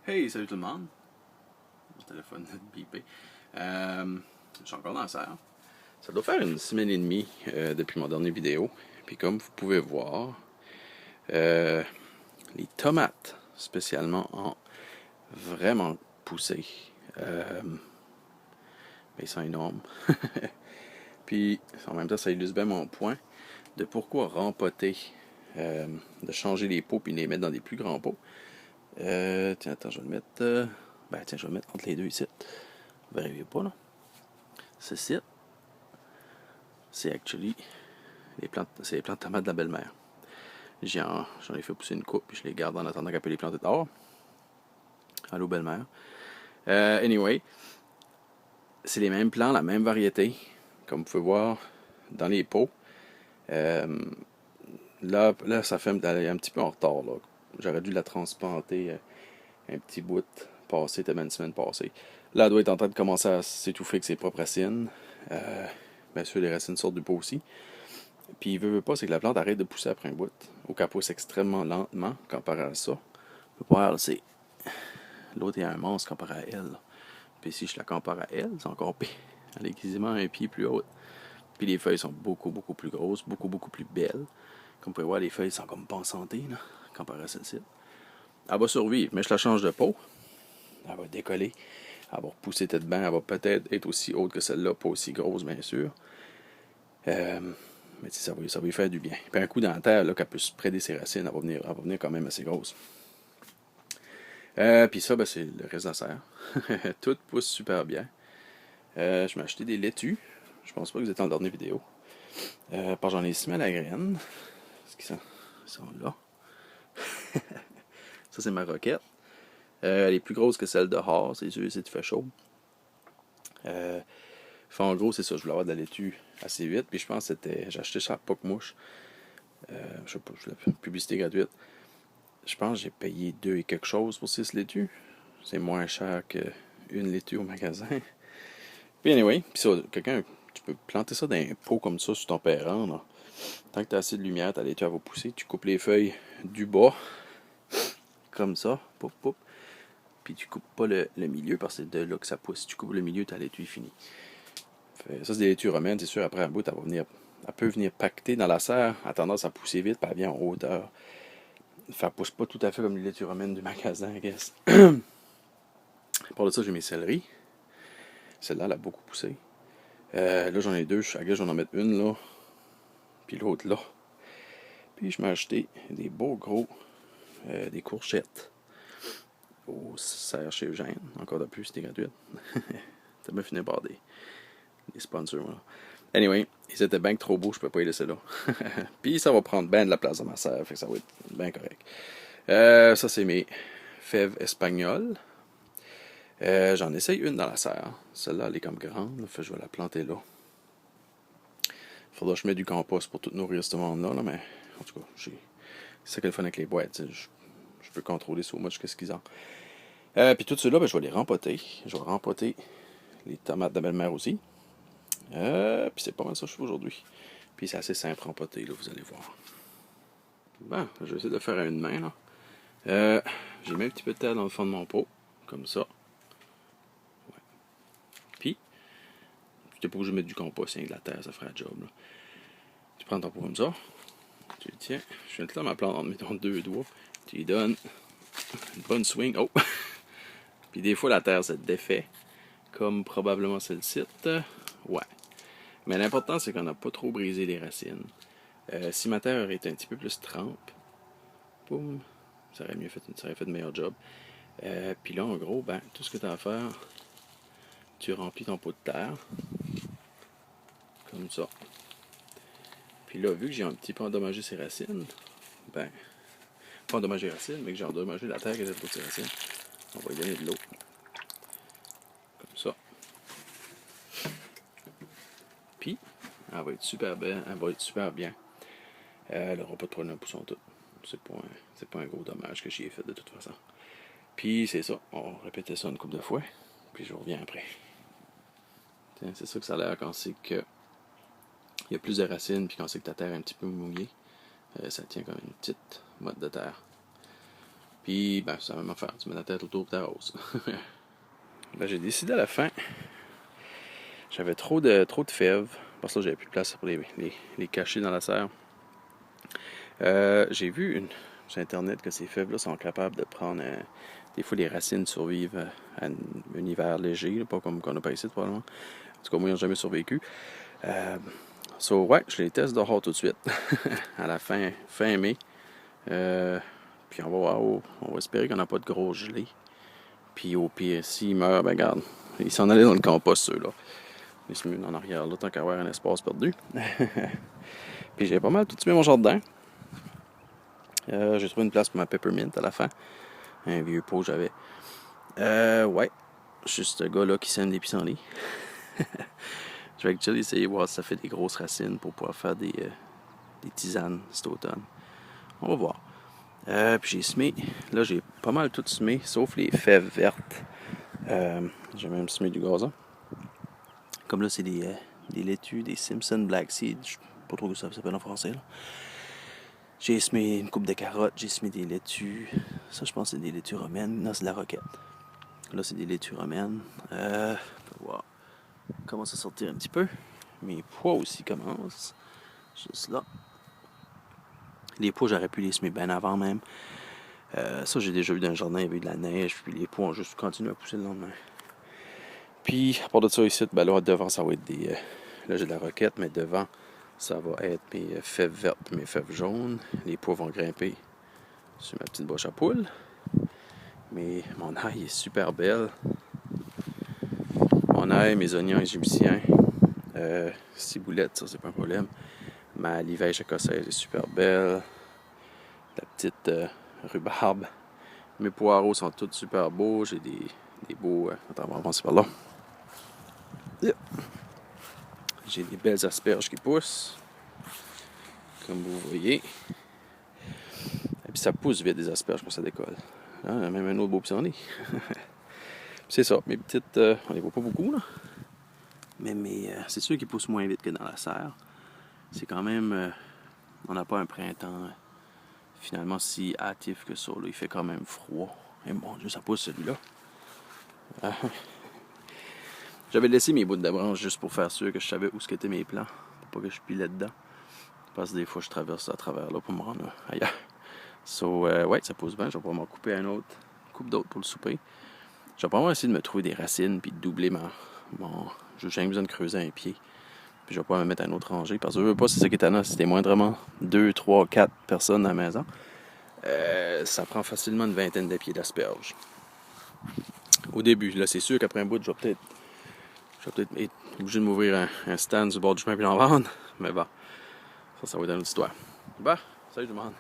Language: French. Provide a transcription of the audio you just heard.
Hey, salut tout le monde. Mon téléphone est bipé. Je suis encore dans la serre. Ça doit faire une semaine et demie depuis mon dernier vidéo. Puis comme vous pouvez voir, euh, les tomates spécialement ont vraiment poussé. Mais ils sont énormes. Puis en même temps, ça illustre bien mon point de pourquoi rempoter, de changer les pots puis les mettre dans des plus grands pots. Tiens, attends, je vais le mettre. Tiens, je vais le mettre entre les deux ici. Vous verrez pas, là. Ceci, c'est actually c'est les plantes de tomates de la belle-mère. J'en ai fait pousser une coupe, puis je les garde en attendant qu'elle peut les planter dehors. Allô, belle-mère. Anyway, c'est les mêmes plants, la même variété, comme vous pouvez voir dans les pots. Là, ça fait un petit peu en retard. Là. J'aurais dû la transplanter un petit bout passé, tellement une semaine passée. Là, elle doit être en train de commencer à s'étouffer avec ses propres racines. Bien sûr, les racines sortent du pot aussi. Puis, il veut pas, c'est que la plante arrête de pousser après un bout. Ou qu'elle pousse extrêmement lentement comparé à ça. On peut voir, c'est. L'autre est un monstre comparé à elle. Puis, si je la compare à elle, c'est encore pire. Elle est quasiment un pied plus haute. Puis, les feuilles sont beaucoup, beaucoup plus grosses, beaucoup, beaucoup plus belles. Comme vous pouvez voir, les feuilles sont comme pas en santé, là, comparé à celle-ci. Elle va survivre, mais je la change de pot. Elle va décoller. Elle va repousser tête bain. Elle va peut-être être aussi haute que celle-là, pas aussi grosse, bien sûr. Mais ça va lui faire du bien. Puis un coup dans la terre, là, qu'elle peut spreader ses racines, elle va venir quand même assez grosse. Puis ça, ben, c'est le reste de la serre. Tout pousse super bien. Je m'ai acheté des laitues. Je pense pas que vous êtes dans la dernière vidéo. Parce que j'en ai semé à la graine. Est-ce qu'ils sont là? Ça, c'est ma roquette. Elle est plus grosse que celle de Har, c'est sûr, c'est fait chaud. En gros, c'est ça, je voulais avoir de la laitue assez vite. Puis je pense que j'ai acheté ça à Poc-Mouche. Je sais pas, je voulais faire publicité gratuite. Je pense que j'ai payé 2 et quelque chose pour 6 laitues. C'est moins cher qu'une laitue au magasin. Puis anyway, puis ça, tu peux planter ça dans un pot comme ça sur ton perron. Là. Tant que tu as assez de lumière, ta laitue elle va pousser. Tu coupes les feuilles du bas, comme ça, poup, poup. Puis tu coupes pas le milieu parce que c'est de là que ça pousse. Si tu coupes le milieu, ta laitue est finie. Ça, c'est des laitues romaines, c'est sûr, après un bout, elle peut venir pacter dans la serre, elle a tendance à pousser vite, puis elle vient en hauteur. Elle pousse pas tout à fait comme les laitues romaines du magasin, I guess. Pour ça, j'ai mes céleris. Celle-là, elle a beaucoup poussé. Là, j'en ai deux. Je vais en mettre une là, puis l'autre là. Puis je m'ai acheté des beaux gros, des courgettes au serre chez Eugène. Encore de plus, c'était gratuit. Ça m'a fini par des sponsors. Voilà. Anyway, ils étaient bien trop beaux, je peux pas les laisser là. Puis ça va prendre bien de la place dans ma serre, fait que ça va être bien correct. Ça, c'est mes fèves espagnoles. J'en essaye une dans la serre. Celle-là, elle est comme grande. Fait que je vais la planter là. Faudra que je mette du compost pour tout nourrir ce monde-là. Là, mais en tout cas, c'est ça qui est le fun avec les boîtes. Je peux contrôler so much qu'est-ce qu'ils ont. Puis tout ceux-là, ben, je vais les rempoter. Je vais rempoter les tomates de belle-mère aussi. Puis c'est pas mal ça que je fais aujourd'hui. Puis c'est assez simple rempoter, là, vous allez voir. Bon, je vais essayer de le faire à une main, là. J'ai mis un petit peu de terre dans le fond de mon pot, comme ça. Ouais. Puis, tu n'es pas obligé de mettre du compost, avec de la terre, ça ferait le job, là. Tu prends ton pot comme ça, tu le tiens. Je viens de là ma plante entre mes deux doigts. Tu lui donnes une bonne swing. Oh! Puis des fois, la terre se défait, comme probablement celle-ci. Ouais. Mais l'important, c'est qu'on n'a pas trop brisé les racines. Si ma terre aurait été un petit peu plus trempe, boum, ça aurait fait de meilleur job. Puis là, en gros, ben, tout ce que tu as à faire, tu remplis ton pot de terre, comme ça. Puis là, vu que j'ai un petit peu endommagé ses racines, ben, pas endommagé les racines, mais que j'ai endommagé la terre qui était autour de ses racines, on va lui donner de l'eau. Comme ça. Puis, elle va être super belle, elle va être super bien. Elle n'aura pas de problème de pousson tout. C'est pas un gros dommage que j'y ai fait de toute façon. Puis c'est ça, on va répéter ça une couple de fois, puis je reviens après. Tiens, c'est ça que ça a l'air quand c'est que il y a plus de racines, puis quand c'est que ta terre est un petit peu mouillée, ça tient comme une petite motte de terre. Puis, ben, c'est la même affaire. Tu mets la tête autour et t'arroses. Ben, j'ai décidé à la fin. J'avais trop de fèves. Parce que là, j'avais plus de place pour les cacher dans la serre. J'ai vu sur Internet que ces fèves-là sont capables de prendre... des fois, les racines survivent à un hiver léger, là, pas comme qu'on n'a pas ici, probablement. En tout cas, moi, ils n'ont jamais survécu. Ouais, je les teste dehors tout de suite. À la fin mai. Puis on va voir. On va espérer qu'on n'a pas de gros gelées. Puis au pire, s'ils meurent, ben regarde, ils s'en allaient dans le compost, ceux-là. Ils se mettent en arrière, là, tant qu'à avoir un espace perdu. Puis j'ai pas mal tout semé mon jardin. J'ai trouvé une place pour ma peppermint à la fin. Un vieux pot que j'avais. Ouais. Juste ce gars-là qui sème des pissenlits. Je vais actually essayer de voir si ça fait des grosses racines pour pouvoir faire des tisanes cet automne. On va voir. Puis j'ai semé. Là, j'ai pas mal tout semé, sauf les fèves vertes. J'ai même semé du gazon. Comme là, c'est des laitues, des Simpson Black Seed. Je sais pas trop ce que ça s'appelle en français, là. J'ai semé une coupe de carottes, j'ai semé des laitues. Ça, je pense que c'est des laitues romaines. Non, c'est de la roquette. Là, c'est des laitues romaines. On va voir. Commence à sortir un petit peu. Mes pois aussi commencent. Juste là. Les pois, j'aurais pu les semer bien avant même. Ça, j'ai déjà vu dans le jardin, il y avait eu de la neige. Puis les pois ont juste continué à pousser le lendemain. Puis, à part de ça, ici, ben là, devant, ça va être des... là, j'ai de la roquette, mais devant, ça va être mes fèves vertes, mes fèves jaunes. Les pois vont grimper sur ma petite boîte à poules. Mais mon ail est super belle. Mon ail, mes oignons égyptiens. Ciboulette, ça, c'est pas un problème. Ma livèche écossaise est super belle. La petite rhubarbe. Mes poireaux sont tous super beaux. J'ai des beaux... attends, on va avancer par là. Yeah. J'ai des belles asperges qui poussent. Comme vous voyez. Et puis ça pousse vite des asperges quand ça décolle. Hein, même un autre beau pissenlit. C'est ça. Mes petites... on les voit pas beaucoup, là. Mais c'est sûr qu'ils poussent moins vite que dans la serre. C'est quand même... on n'a pas un printemps finalement si hâtif que ça. Là. Il fait quand même froid. Et mon Dieu, ça pousse celui-là. J'avais laissé mes bouts de branche juste pour faire sûr que je savais où étaient mes plants. Pour pas que je pilais dedans. Parce que des fois, je traverse à travers là pour me rendre ailleurs. Ouais, ça pousse bien. Je vais pouvoir m'en couper une coupe d'autres pour le souper. Je vais probablement essayer de me trouver des racines puis de doubler j'ai jamais besoin de creuser un pied. Puis je vais pas me mettre à une autre rangée. Parce que je veux pas, c'est ça qui est étonnant. Si t'es moindrement 2, 3, 4 personnes à la maison, ça prend facilement une vingtaine de pieds d'asperges. Au début, là, c'est sûr qu'après un bout, je vais peut-être être obligé de m'ouvrir un stand du bord du chemin puis en vendre. Mais bon, ça va être une autre histoire. Bah, salut tout le monde.